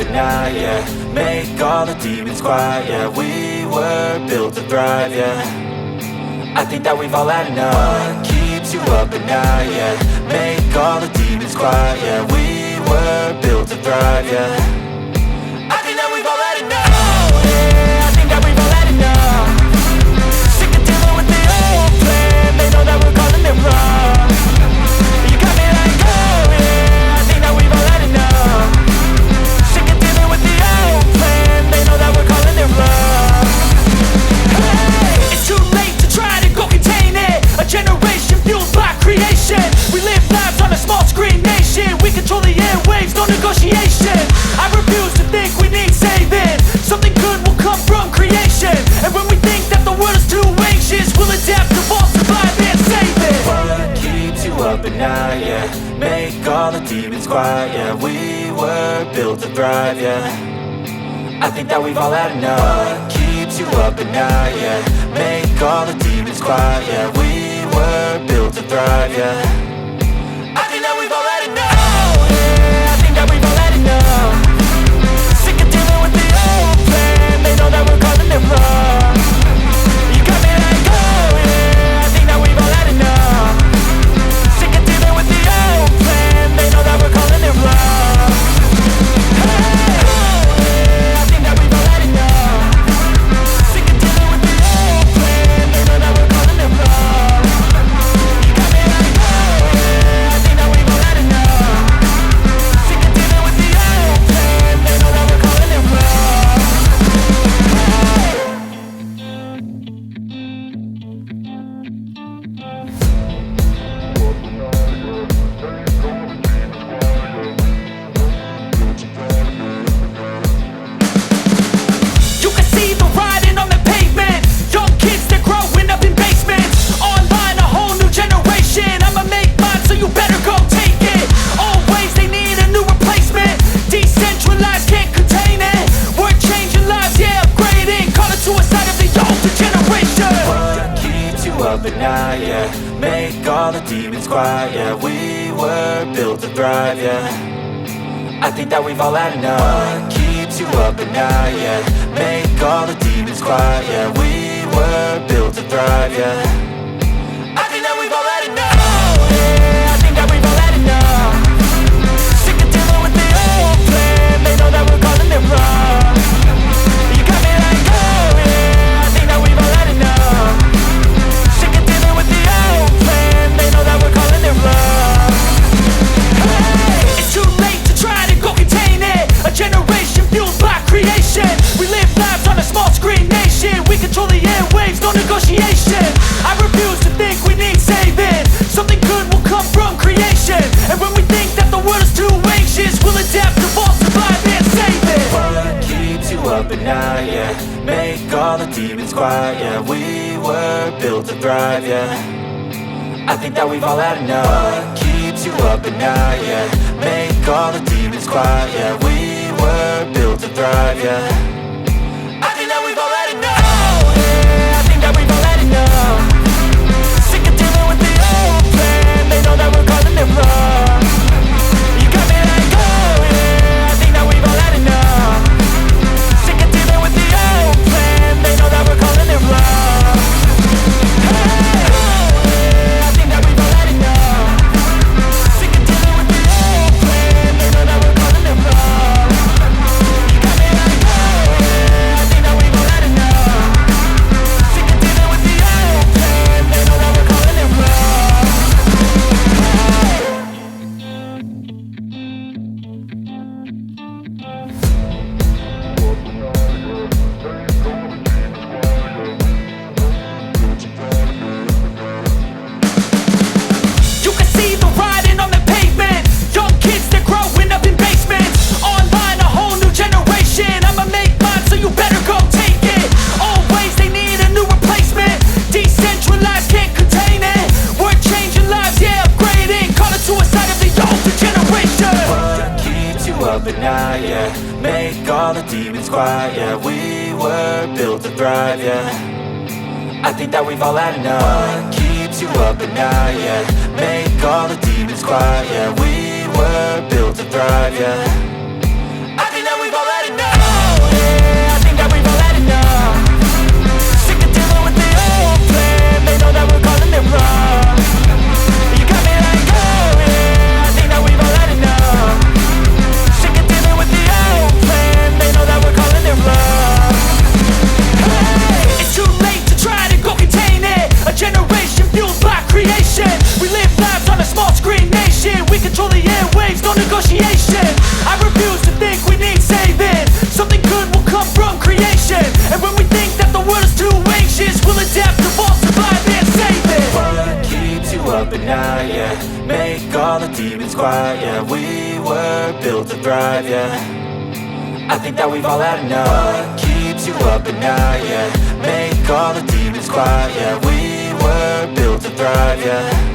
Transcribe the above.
at night, yeah. Make all the demons quiet, yeah. We were built to thrive, yeah. I think that we've all had enough. What keeps you up at night, yeah. Make all the demons quiet, yeah. We were built to thrive, yeah. I think that we've all had enough. Oh, yeah, I think that we've all had enough. Sick of dealing with the old plan. They know that we're calling it wrong. You got me like, oh yeah, I think that we've all had enough. Sick of dealing with the old plan. They know that we're calling it wrong. Hey, it's too late to try to go contain it. A generation fueled by creation. We live lives on a small screen nation. We control the airwaves, no negotiation. I refuse to think we need saving. Something good will come from creation. And when we think that the world is too anxious, we'll adapt, evolve, survive and save it. What keeps you up at night, yeah. Make all the demons quiet, yeah. We were built to thrive, yeah. I think that we've all had enough. What keeps you up at night, yeah. Make all the demons quiet, yeah. We were built to thrive, yeah. I think that we've all had enough. Oh, yeah, I think that we've all had enough. Sick of dealing with the old plan. They know that we're calling it wrong. You got me like, oh yeah, I think that we've all had enough. Sick of dealing with the old plan. They know that we're calling it wrong. Hey, oh yeah, I think that we've all had enough. Sick of dealing with the old plan. They know that we're calling it wrong. You got me like, oh yeah, I think that we've all had enough. Sick of dealing with the old plan. They know that we're calling it wrong. You can see the writing on the pavement. Young kids, they're growing up in basements. Online, a whole new generation. I'ma make mine, so you better go take it. Always, they need a new replacement. Decentralized, can't contain it. We're changing lives, yeah, upgrading. Call it suicide of the older generation. What keeps you up at night, yeah. Make all the demons quiet, yeah. We were built to thrive, yeah. I think that we've all had enough. What keeps you up at night, yeah. Make all the demons quiet, yeah. We were built to thrive, yeah. I think that we've all had enough. Oh yeah, I think that we've all had enough. Sick of dealing with the old plan. They know that we're calling it wrong. You got me like, oh yeah, I think that we've all had enough. Sick of dealing with the old plan. They know that we're calling it wrong. Hey, it's too late to try to go contain it. A generation fueled by creation. We live lives on a small screen nation. We control the airwaves, no negotiation. I refuse to think we need saving. Something good will come from creation. And when we think that the world is too anxious, we'll adapt, evolve, survive and save it. What keeps you up at night, yeah. Make all the demons quiet, yeah. We were built to thrive, yeah. I think that we've all had enough. What keeps you up at night, yeah. Make all the demons quiet, yeah. We were built to thrive, yeah. I think that we've all had enough. Oh yeah, I think that we've all had enough. Sick of dealing with the old plan. They know that we're calling it wrong. You got me like, oh yeah, I think that we've all had enough. Sick of dealing with the old plan. They know that we're calling it wrong. Hey, oh yeah, I think that we've all had enough. Sick of dealing with the old plan. They know that we're calling it wrong. You got me like, oh yeah, I think that we've all had enough. Sick of dealing with the old plan. They know that we're calling it wrong. You can see the writing on the pavement. Young kids, they're growing up in basements. Online, a whole new generation. I'ma make mine, so you better go take it. Always, they need a new replacement. Decentralized, can't contain it. We're changing lives, yeah, upgrading. Call it suicide of the older generation. What keeps you up at night, yeah. Make all the demons quiet, yeah. We were built to thrive, yeah. I think that we've all had enough. What keeps you up at night, yeah. Make all the demons quiet, yeah. We were built to thrive, yeah. I think that we've all generation. I refuse to think we need saving. Something good will come from creation. And when we think that the world is too anxious, we'll adapt, evolve, survive, and save it. What keeps you up at night, yeah? Make all the demons quiet, yeah. We were built to thrive, yeah. I think that we've all had enough. What keeps you up at night, yeah? Make all the demons quiet, yeah. We were built to thrive, yeah.